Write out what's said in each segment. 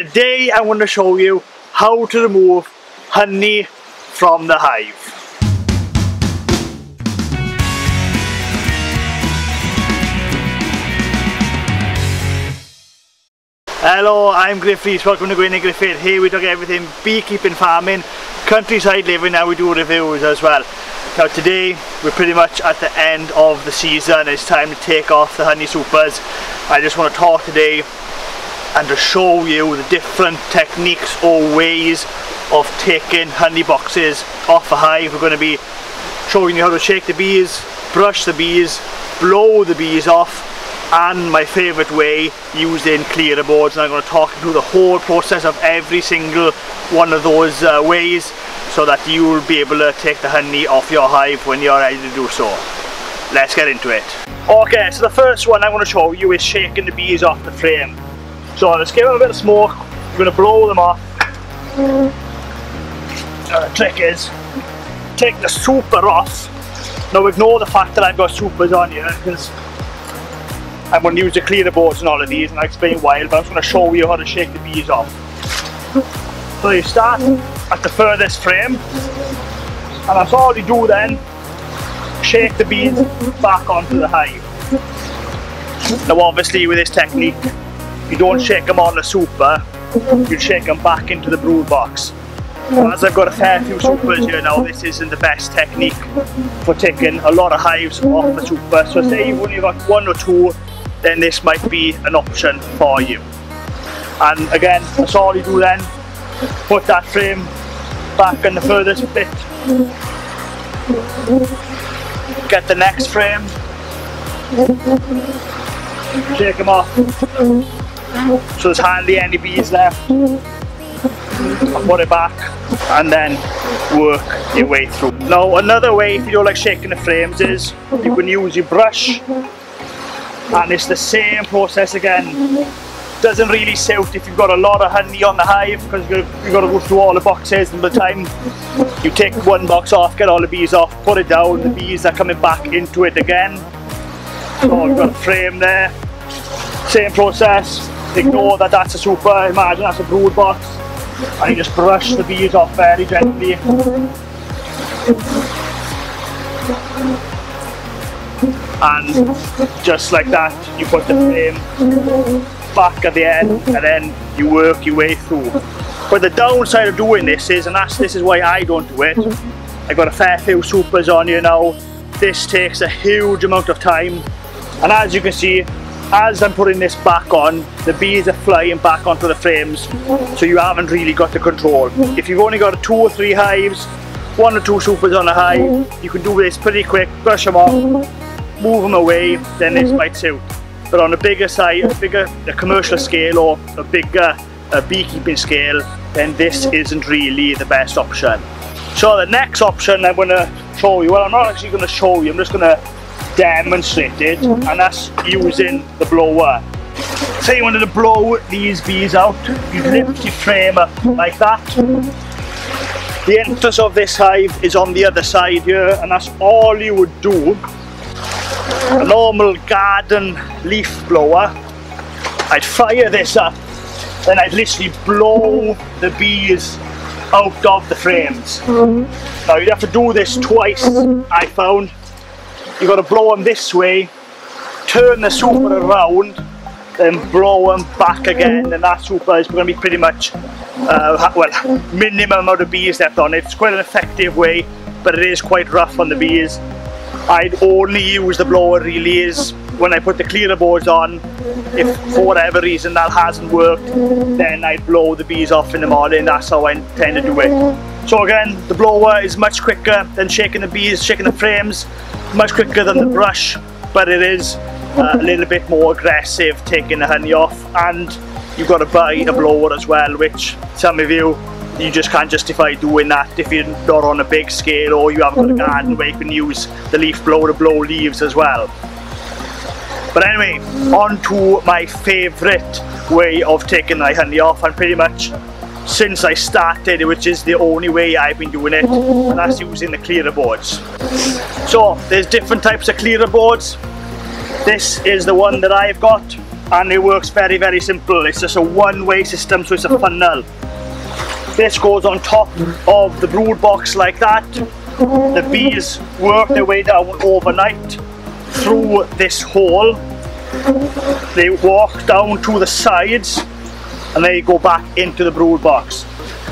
Today I want to show you how to remove honey from the hive. Hello, I'm Griffiths, welcome to Gwynedd Griffith. Here we talk everything beekeeping, farming, countryside living, and we do reviews as well. Now today we're pretty much at the end of the season. It's time to take off the honey supers. I just want to talk today and to show you the different techniques or ways of taking honey boxes off a hive. We're going to be showing you how to shake the bees, brush the bees, blow the bees off, and my favourite way, using clearer boards. And I'm going to talk through the whole process of every single one of those ways, so that you will be able to take the honey off your hive when you're ready to do so. Let's get into it. Okay, so the first one I want to show you is shaking the bees off the frame. So let's give them a bit of smoke. We're going to blow them off. The trick is, take the super off. Now ignore the fact that I've got supers on here, because I'm going to use the clearer boards and all of these, and I'll explain why, but I'm just going to show you how to shake the bees off. So you start at the furthest frame, and that's all you do then. Shake the bees back onto the hive. Now obviously with this technique, you don't shake them on the super, you shake them back into the brood box. And as I've got a fair few supers here now, this isn't the best technique for taking a lot of hives off the super. So say you've only got one or two, then this might be an option for you. And again, that's all you do then. Put that frame back in the furthest bit. Get the next frame. Shake them off. So there's hardly any bees left. Put it back and then work your way through. Now another way, if you don't like shaking the frames, is you can use your brush, and it's the same process again. Doesn't really suit if you've got a lot of honey on the hive, because you've got to go through all the boxes, and by the time you take one box off, get all the bees off, put it down, the bees are coming back into it again. So you've got a frame there, same process. Ignore that that's a super, imagine that's a brood box, and you just brush the bees off very gently. And just like that, you put the frame back at the end, and then you work your way through. But the downside of doing this is, and this is why I don't do it, I've got a fair few supers on here now, this takes a huge amount of time, and as you can see, as I'm putting this back on, the bees are flying back onto the frames, so you haven't really got the control. If you've only got 2 or 3 hives, 1 or 2 supers on a hive, you can do this pretty quick, brush them off, move them away, then this might suit. But on a bigger side, a commercial scale, or a bigger beekeeping scale, then this isn't really the best option. So the next option I'm going to show you, well, I'm not actually going to show you, I'm just going to demonstrate it, and that's using the blower. Say you wanted to blow these bees out, you lift your frame up like that. The entrance of this hive is on the other side here, and that's all you would do. A normal garden leaf blower, I'd fire this up, then I'd literally blow the bees out of the frames. Now you'd have to do this twice, I found. You've got to blow them this way, turn the super around, then blow them back again, and that super is going to be pretty much, well, minimum amount of bees left on it. It's quite an effective way, but it is quite rough on the bees. I'd only use the blower really is when I put the clearer boards on. If for whatever reason that hasn't worked, then I'd blow the bees off in the morning. That's how I tend to do it. So again, the blower is much quicker than shaking the bees, shaking the frames, much quicker than the brush, but it is a little bit more aggressive taking the honey off, and you've got to buy a blower as well, which some of you just can't justify doing that if you're not on a big scale, or you haven't got a garden where you can use the leaf blower to blow leaves as well. But anyway, on to my favourite way of taking my honey off, and pretty much since I started, which is the only way I've been doing it, and that's using the clearer boards. So there's different types of clearer boards. This is the one that I've got. and it works very, very simple. It's just a one-way system, so it's a funnel. This goes on top of the brood box like that. The bees work their way down overnight through this hole. They walk down to the sides and they go back into the brood box.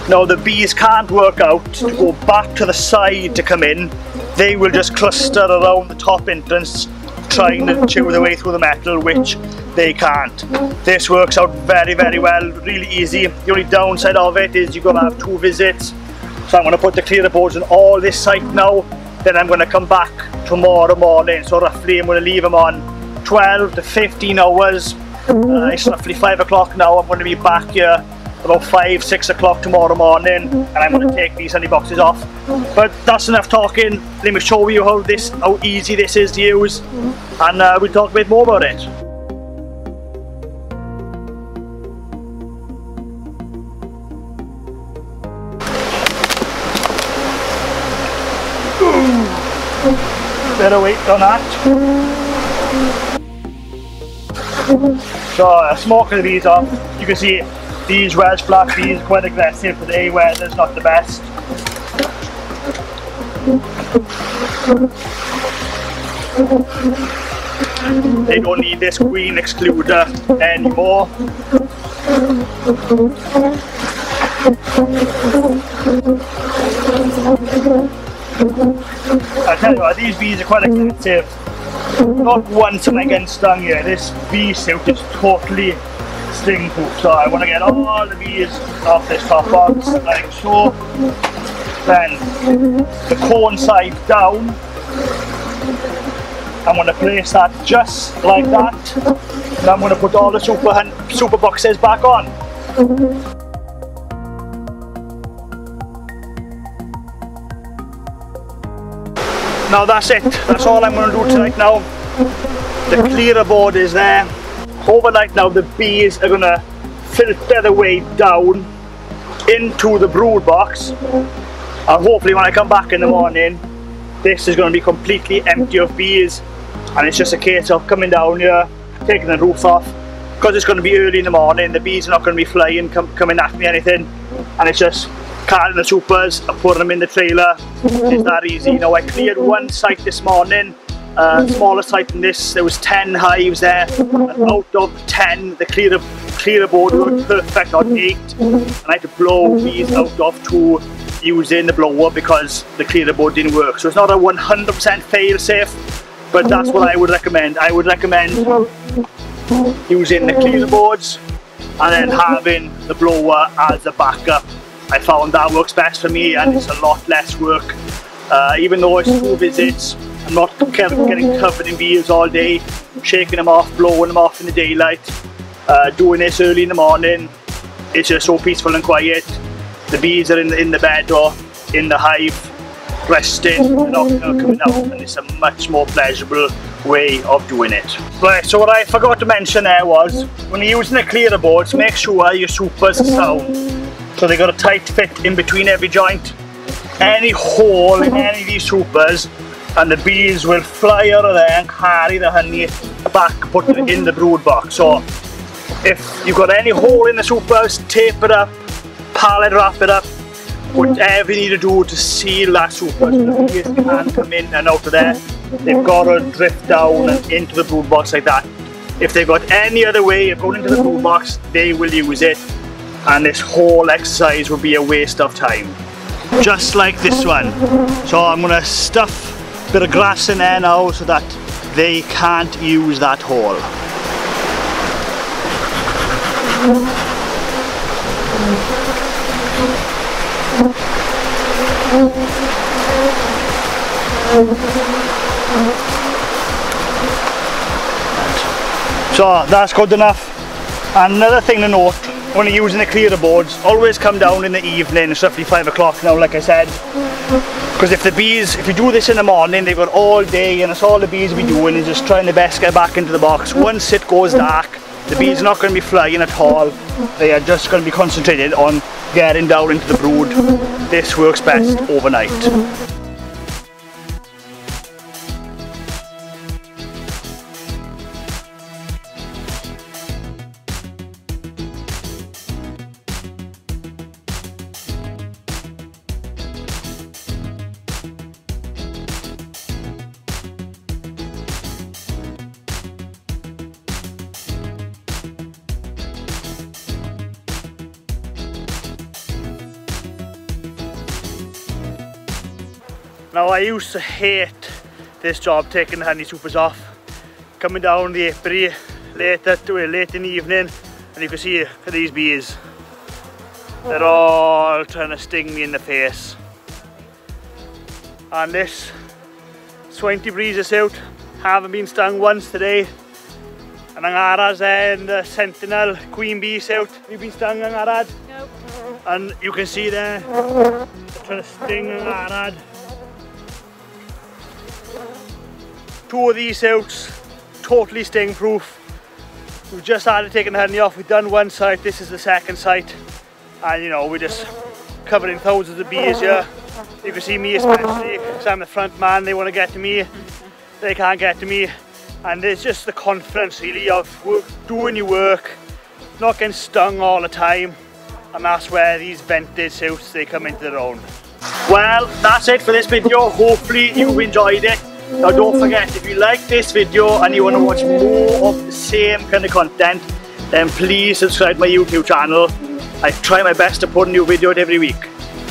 Now the bees can't work out to go back to the side to come in. They will just cluster around the top entrance trying to chew their way through the metal, which they can't. This works out very, very well, really easy. The only downside of it is you're going to have 2 visits. So I'm going to put the clearer boards on all this site now, then I'm going to come back tomorrow morning. So roughly I'm going to leave them on 12 to 15 hours. It's roughly 5 o'clock now. I'm going to be back here about 5, 6 o'clock tomorrow morning, and I'm going to take these honey boxes off. But that's enough talking. Let me show you how easy this is to use, and we'll talk a bit more about it. Better weight on that. So smoking the bees off, you can see these Welsh black bees are quite aggressive today, weather's not the best. They don't need this queen excluder anymore. I tell you what, these bees are quite aggressive. Not once am I getting stung here. This bee suit is totally sting proof. So I want to get all the bees off this top box like so. Then the cone side down. I'm going to place that just like that. And I'm going to put all the super boxes back on. Now that's it. That's all I'm going to do tonight now. The clearer board is there. Overnight now the bees are going to filter their way down into the brood box. And hopefully when I come back in the morning, this is going to be completely empty of bees. And it's just a case of coming down here, taking the roof off. Because it's going to be early in the morning, the bees are not going to be flying, coming at me anything. And it's just carrying the supers and putting them in the trailer. It's that easy. Now I cleared one site this morning, smaller site than this. There was 10 hives there, and out of 10 the clearer board worked perfect on 8, and I had to blow bees out of 2 using the blower because the clearer board didn't work. So it's not a 100% fail safe, but that's what I would recommend. I would recommend using the clearer boards and then having the blower as a backup. I found that works best for me, and it's a lot less work. Even though it's 2 visits, I'm not getting covered in bees all day, shaking them off, blowing them off in the daylight. Doing this early in the morning, it's just so peaceful and quiet. The bees are in the bed or in the hive, resting, they're not coming out, and it's a much more pleasurable way of doing it. Right, so what I forgot to mention there was, when you're using the clearer boards, make sure your supers are sound. So they got a tight fit in between every joint. Any hole in any of these supers, and the bees will fly out of there and carry the honey back, put it in the brood box. So if you've got any hole in the supers, tape it up, pallet wrap it up, whatever you need to do to seal that super so the bees can't come in and out of there. They've got to drift down and into the brood box like that. If they've got any other way of going into the brood box, they will use it, and this whole exercise will be a waste of time. Just like this one. So I'm going to stuff a bit of grass in there now so that they can't use that hole. So that's good enough. Another thing to note, when you're using the clearer boards, always come down in the evening. It's roughly 5 o'clock now, like I said, because if you do this in the morning, they've got all day, and it's all the bees will be doing is just trying their best to get back into the box. Once it goes dark, the bees are not going to be flying at all. They are just going to be concentrated on getting down into the brood. This works best overnight. Now I used to hate this job, taking the honey supers off. Coming down the apiary late in the evening, and you can see these bees. They're all trying to sting me in the face. And this 20 breezes out, haven't been stung once today. And ang aras there and the sentinel queen bees out. Have you been stung, ang arad? Nope. And you can see there, they're trying to sting ang arad. 2 of these out, totally sting proof. We've just started taking the honey off. We've done one site, this is the second site. And you know, we're just covering thousands of bees here. You can see me especially, because I'm the front man, they want to get to me. They can't get to me. And it's just the confidence really of doing your work, not getting stung all the time. And that's where these vented suits, they come into their own. Well, that's it for this video. Hopefully you've enjoyed it. Now don't forget, if you like this video and you want to watch more of the same kind of content, then please subscribe to my YouTube channel. I try my best to put a new video out every week.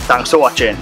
Thanks for watching.